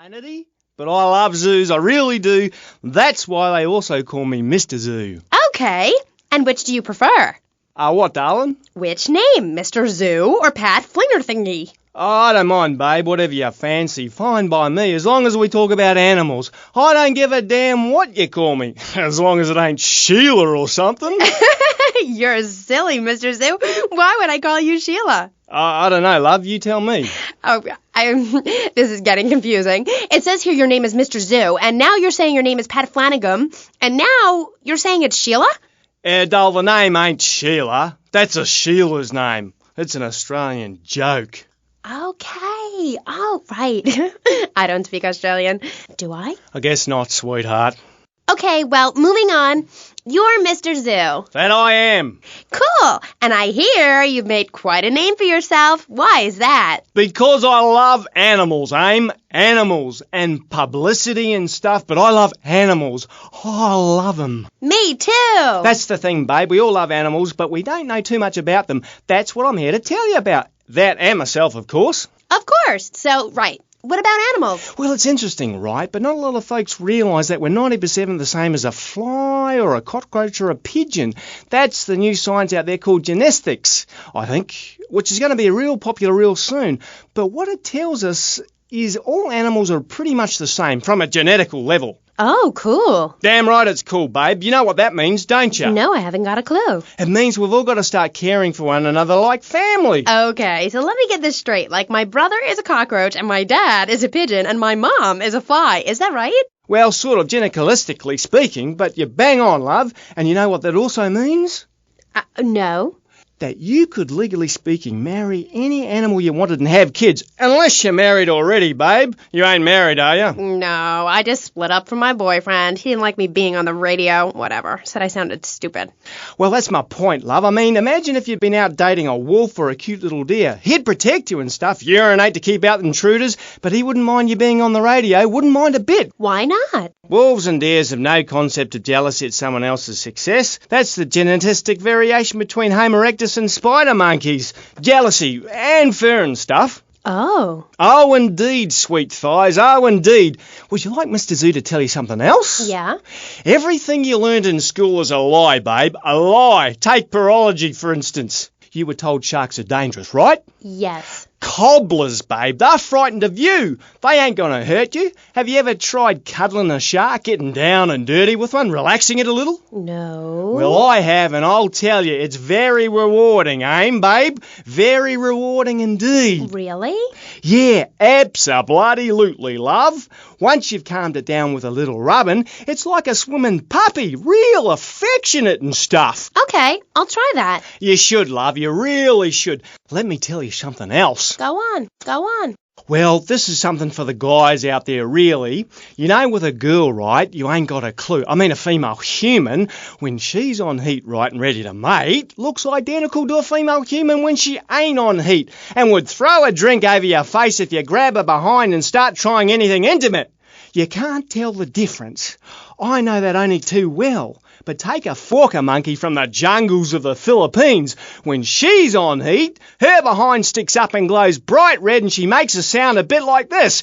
Flannerdy, but I love zoos, I really do. That's why they also call me Mr. Zoo. Okay, and which do you prefer? What, darling? Which name, Mr. Zoo or Pat Flinger Thingy? Oh, I don't mind, babe, whatever you fancy. Fine by me, as long as we talk about animals. I don't give a damn what you call me, as long as it ain't Sheila or something. You're silly, Mr. Zoo. Why would I call you Sheila? I don't know, love, you tell me. Oh, this is getting confusing. It says here your name is Mr. Zoo, and now you're saying your name is Pat Flanagan, and now you're saying it's Sheila? Doll, the name ain't Sheila. That's a Sheila's name. It's an Australian joke. Okay, all right. I don't speak Australian. Do I? I guess not, sweetheart. Okay, well, moving on. You're Mr. Zoo. That I am. Cool. And I hear you've made quite a name for yourself. Why is that? Because I love animals, Aim. Animals and publicity and stuff, but I love animals. Oh, I love them. Me too. That's the thing, babe. We all love animals, but we don't know too much about them. That's what I'm here to tell you about. That and myself, of course. Of course. So, right. What about animals? Well, it's interesting, right? But not a lot of folks realise that we're 90% the same as a fly or a cockroach or a pigeon. That's the new science out there called genetics, I think, which is going to be real popular real soon. But what it tells us is all animals are pretty much the same from a genetical level. Oh, cool. Damn right it's cool, babe. You know what that means, don't you? No, I haven't got a clue. It means we've all got to start caring for one another like family. Okay, so let me get this straight. Like, my brother is a cockroach, and my dad is a pigeon, and my mom is a fly. Is that right? Well, sort of genetically speaking, but you're bang on, love. And you know what that also means? No. That you could, legally speaking, marry any animal you wanted and have kids. Unless you're married already, babe. You ain't married, are you? No, I just split up from my boyfriend. He didn't like me being on the radio. Whatever. Said I sounded stupid. Well, that's my point, love. I mean, imagine if you'd been out dating a wolf or a cute little deer. He'd protect you and stuff, urinate to keep out intruders, but he wouldn't mind you being on the radio, wouldn't mind a bit. Why not? Wolves and deers have no concept of jealousy at someone else's success. That's the genetic variation between Homo erectus and spider monkeys. Jealousy and fur and stuff. Oh. Oh, indeed, sweet thighs. Oh, indeed. Would you like Mr. Zoo to tell you something else? Yeah. Everything you learned in school is a lie, babe. A lie. Take parology, for instance. You were told sharks are dangerous, right? Yes. Cobblers, babe. They're frightened of you. They ain't going to hurt you. Have you ever tried cuddling a shark, getting down and dirty with one, relaxing it a little? No. Well, I have, and I'll tell you, it's very rewarding, babe? Very rewarding indeed. Really? Yeah, abso-bloody-lutely, love. Once you've calmed it down with a little rubbing, it's like a swimming puppy, real affectionate and stuff. Okay, I'll try that. You should, love, you really should. Let me tell you something else. Go on. Well, this is something for the guys out there, really. You know, with a girl, right, you ain't got a clue. I mean, a female human, when she's on heat, right, and ready to mate, looks identical to a female human when she ain't on heat, and would throw a drink over your face if you grab her behind and start trying anything intimate. You can't tell the difference. I know that only too well. But take a forker monkey from the jungles of the Philippines. When she's on heat, her behind sticks up and glows bright red and she makes a sound a bit like this.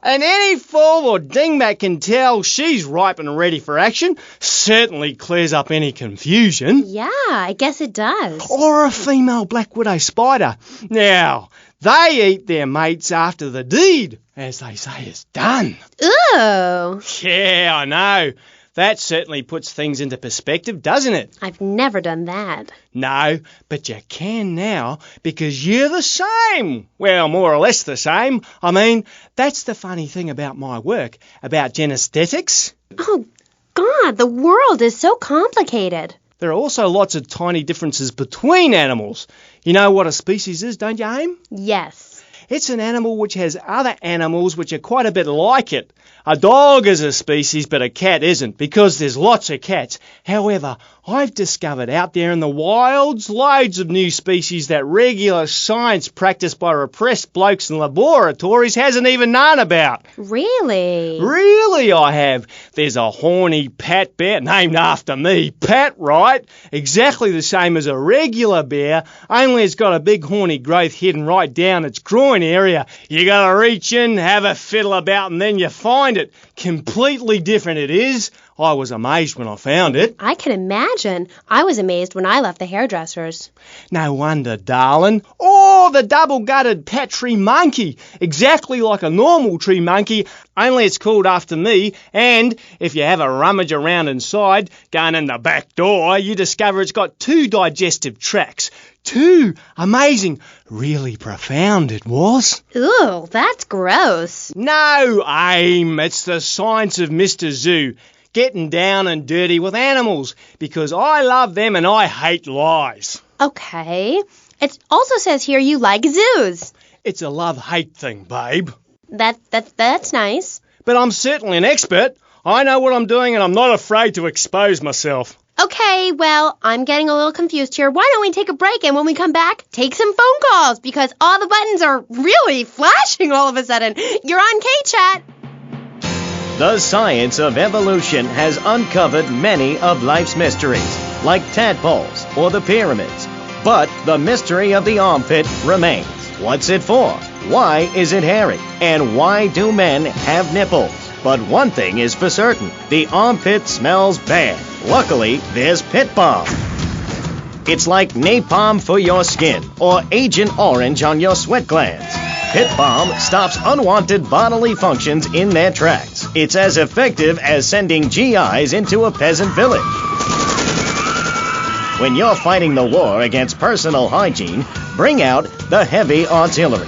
And any fool or dingbat can tell she's ripe and ready for action. Certainly clears up any confusion. Yeah, I guess it does. Or a female black widow spider. Now, they eat their mates after the deed, as they say is done. Ooh. Yeah, I know. That certainly puts things into perspective, doesn't it? I've never done that. No, but you can now, because you're the same. Well, more or less the same. I mean, that's the funny thing about my work, about genesthetics. Oh, God, the world is so complicated. There are also lots of tiny differences between animals. You know what a species is, don't you, Aim? Yes. It's an animal which has other animals which are quite a bit like it. A dog is a species, but a cat isn't, because there's lots of cats. However, I've discovered out there in the wilds loads of new species that regular science practiced by repressed blokes in laboratories hasn't even known about. Really? Really, I have. There's a horny Pat bear, named after me, Pat, right? Exactly the same as a regular bear, only it's got a big horny growth hidden right down its groin. groin area. You gotta reach in, have a fiddle about, and then you find it. Completely different it is. I was amazed when I found it. I can imagine. I was amazed when I left the hairdresser's. No wonder, darling. Oh, the double-gutted pet tree monkey. Exactly like a normal tree monkey, only it's called after me. And if you have a rummage around inside, going in the back door, you discover it's got 2 digestive tracts. 2. Amazing. Really profound it was. Ooh, that's gross. No, Aim. It's the science of Mr. Zoo. Getting down and dirty with animals, because I love them and I hate lies. Okay. It also says here you like zoos. It's a love-hate thing, babe. That's nice. But I'm certainly an expert. I know what I'm doing and I'm not afraid to expose myself. Okay, well, I'm getting a little confused here. Why don't we take a break and when we come back, take some phone calls, because all the buttons are really flashing all of a sudden. You're on KChat. The science of evolution has uncovered many of life's mysteries, like tadpoles or the pyramids. But the mystery of the armpit remains. What's it for? Why is it hairy? And why do men have nipples? But one thing is for certain, the armpit smells bad. Luckily, there's Pit Balm. It's like napalm for your skin or Agent Orange on your sweat glands. Pit Balm stops unwanted bodily functions in their tracks. It's as effective as sending GIs into a peasant village. When you're fighting the war against personal hygiene, bring out the heavy artillery.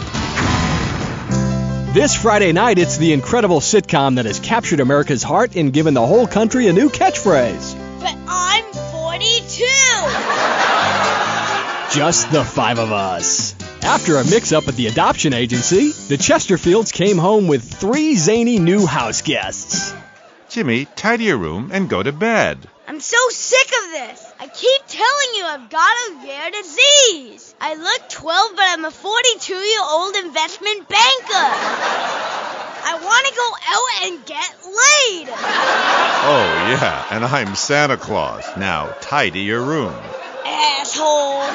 This Friday night, it's the incredible sitcom that has captured America's heart and given the whole country a new catchphrase. But I'm 42! Just the 5 of us. After a mix-up at the adoption agency, the Chesterfields came home with 3 zany new house guests. Jimmy, tidy your room and go to bed. I'm so sick of this. I keep telling you I've got a rare disease. I look 12, but I'm a 42-year-old investment banker. I want to go out and get laid. Oh, yeah, and I'm Santa Claus. Now, tidy your room. Asshole.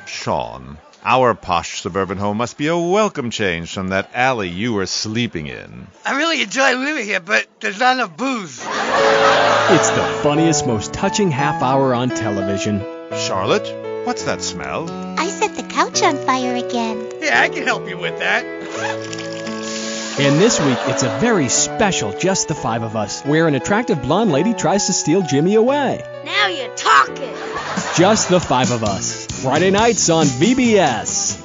Sean, our posh suburban home must be a welcome change from that alley you were sleeping in. I really enjoy living here, but there's not enough booze. It's the funniest, most touching half hour on television. Charlotte, what's that smell? I set the couch on fire again. Yeah, I can help you with that. And this week, it's a very special Just the 5 of Us, where an attractive blonde lady tries to steal Jimmy away. Now you're talking. Just the 5 of Us. Friday nights on VBS.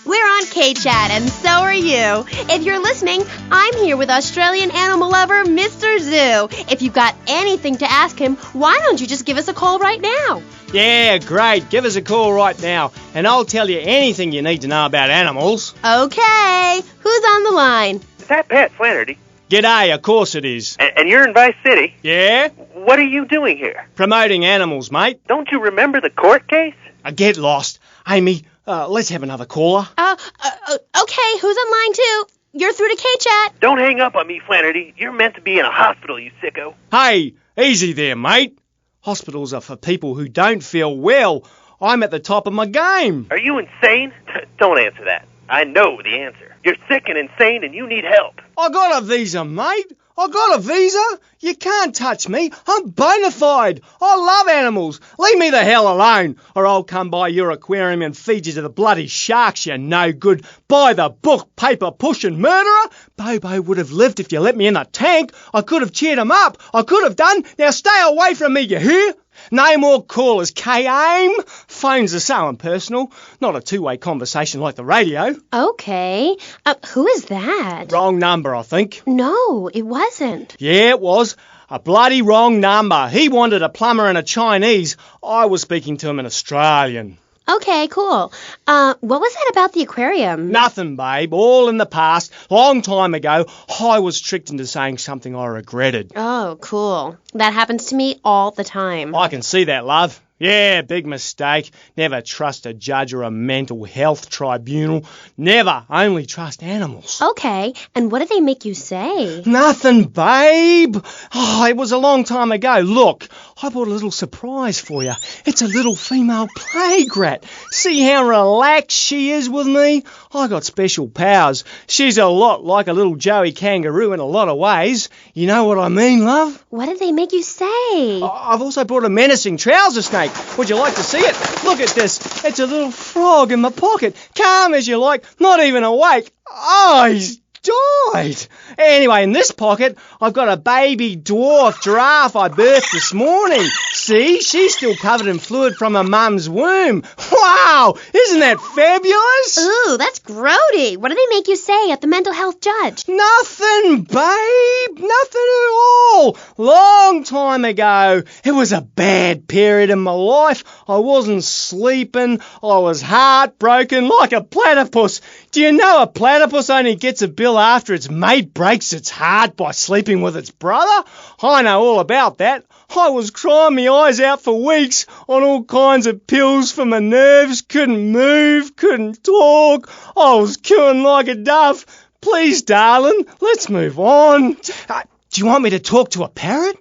We're on KChat, and so are you. If you're listening, I'm here with Australian animal lover, Mr. Zoo. If you've got anything to ask him, why don't you just give us a call right now? Yeah, great. Give us a call right now, and I'll tell you anything you need to know about animals. Okay, who's on the line? Is that Pat Flannerdy? G'day, of course it is. And you're in Vice City? Yeah? What are you doing here? Promoting animals, mate. Don't you remember the court case? I get lost. Amy, let's have another caller. Okay, who's on line 2? You're through to KChat. Don't hang up on me, Flannerdy. You're meant to be in a hospital, you sicko. Hey, easy there, mate. Hospitals are for people who don't feel well. I'm at the top of my game. Are you insane? Don't answer that. I know the answer. You're sick and insane and you need help. I got a visa, mate. I got a visa. You can't touch me. I'm bona fide. I love animals. Leave me the hell alone, or I'll come by your aquarium and feed you to the bloody sharks, you no good, by the book, paper pushing murderer. Bobo would have lived if you let me in the tank. I could have cheered him up. I could have done. Now stay away from me, you hear? No more callers, K-Aim. Phones are so impersonal. Not a two-way conversation like the radio. Okay. Who is that? Wrong number, I think. No, it wasn't. Yeah, it was. A bloody wrong number. He wanted a plumber and a Chinese. I was speaking to him in Australian. Okay, cool. What was that about the aquarium? Nothing, babe. All in the past. Long time ago, I was tricked into saying something I regretted. Oh, cool. That happens to me all the time. I can see that, love. Yeah, big mistake. Never trust a judge or a mental health tribunal. Never. Only trust animals. Okay, and what did they make you say? Nothing, babe. Oh, it was a long time ago. Look, I brought a little surprise for you. It's a little female plague rat. See how relaxed she is with me? I got special powers. She's a lot like a little Joey kangaroo in a lot of ways. You know what I mean, love? What did they make you say? I've also brought a menacing trouser snake. Would you like to see it? Look at this. It's a little frog in my pocket. Calm as you like, not even awake. Oh, he's died. Anyway, in this pocket, I've got a baby dwarf giraffe I birthed this morning. See, she's still covered in fluid from her mum's womb. Wow, isn't that fabulous? Ooh, that's grody. What did they make you say at the mental health judge? Nothing, babe. Nothing at all. Long time ago. It was a bad period in my life. I wasn't sleeping. I was heartbroken like a platypus. Do you know a platypus only gets a bill after its mate breaks its heart by sleeping with its brother? I know all about that. I was crying my eyes out for weeks on all kinds of pills for my nerves, couldn't move, couldn't talk. I was cooing like a dove. Please, darling, let's move on. Do you want me to talk to a parrot?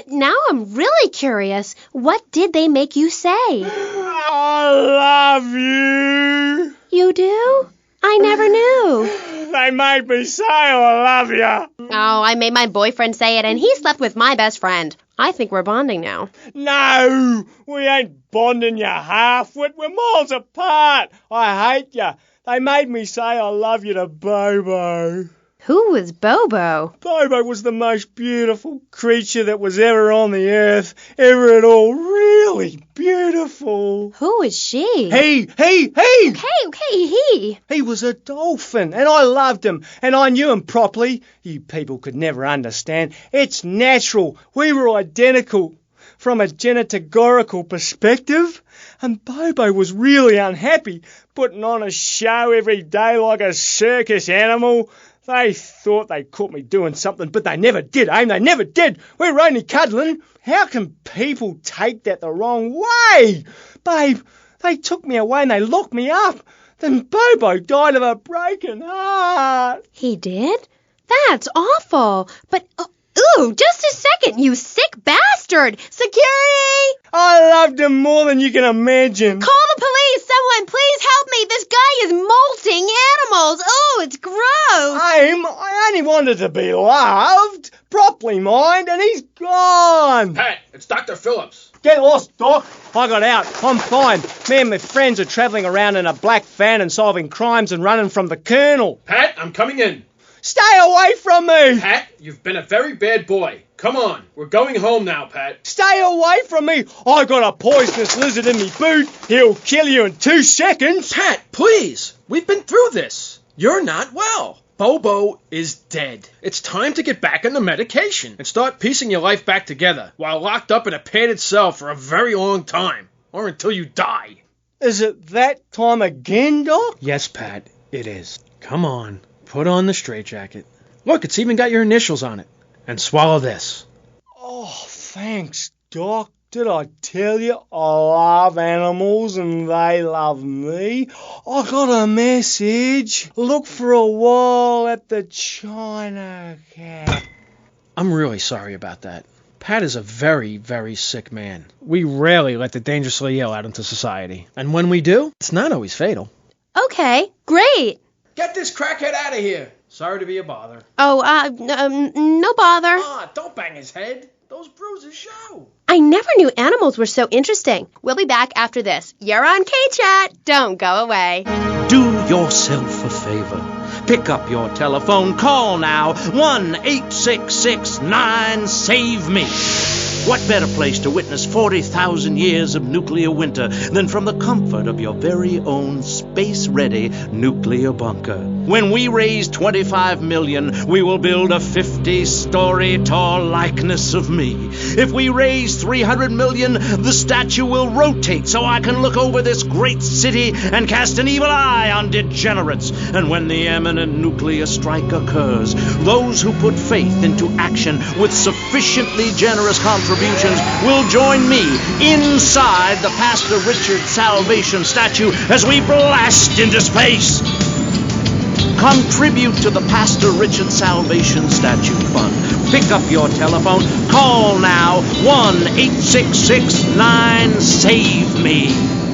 Now I'm really curious. What did they make you say? I love you. You do? I never knew. They made me say I love you. Oh, I made my boyfriend say it, and he slept with my best friend. I think we're bonding now. No, we ain't bonding, you half-wit. We're miles apart. I hate you. They made me say I love you to Bobo. Who was Bobo? Bobo was the most beautiful creature that was ever on the earth, ever at all. Really beautiful. Who is she? He. Okay, he. He was a dolphin, and I loved him, and I knew him properly. You people could never understand. It's natural. We were identical from a genetagorical perspective. And Bobo was really unhappy, putting on a show every day like a circus animal. They thought they caught me doing something, but they never did, Aim. They never did. We were only cuddling. How can people take that the wrong way? Babe, they took me away and they locked me up. Then Bobo died of a broken heart. He did? That's awful. But, ooh, just a second, you sick bastard. Security! I loved him more than you can imagine. Call the police! Someone, please help me! This guy is molting animals! Oh, it's gross! Aim, I only wanted to be loved, properly mind, and he's gone. Pat, it's Dr. Phillips. Get lost, Doc. I got out. I'm fine. Me and my friends are travelling around in a black van and solving crimes and running from the Colonel. Pat, I'm coming in. Stay away from me! Pat, you've been a very bad boy. Come on, we're going home now, Pat. Stay away from me! I got a poisonous lizard in me boot. He'll kill you in 2 seconds. Pat, please! We've been through this. You're not well. Bobo is dead. It's time to get back on the medication and start piecing your life back together while locked up in a padded cell for a very long time. Or until you die. Is it that time again, Doc? Yes, Pat, it is. Come on. Put on the straitjacket. Look, it's even got your initials on it. And swallow this. Oh, thanks, Doc. Did I tell you I love animals and they love me? I got a message. Look for a while at the China Cat. I'm really sorry about that. Pat is a very, very sick man. We rarely let the dangerously ill out into society. And when we do, it's not always fatal. Okay, great. Get this crackhead out of here. Sorry to be a bother. Oh, no bother. Don't bang his head. Those bruises show. I never knew animals were so interesting. We'll be back after this. You're on KChat. Don't go away. Do yourself a favor. Pick up your telephone. Call now. 1-866-9-SAVE-ME. What better place to witness 40,000 years of nuclear winter than from the comfort of your very own space-ready nuclear bunker? When we raise 25 million, we will build a 50-story tall likeness of me. If we raise 300 million, the statue will rotate so I can look over this great city and cast an evil eye on degenerates. And when the imminent nuclear strike occurs, those who put faith into action with sufficiently generous confidence contributions will join me inside the Pastor Richard Salvation statue as we blast into space. Contribute to the Pastor Richard Salvation Statue Fund. Pick up your telephone. Call now 1-866-9-SAVE-ME.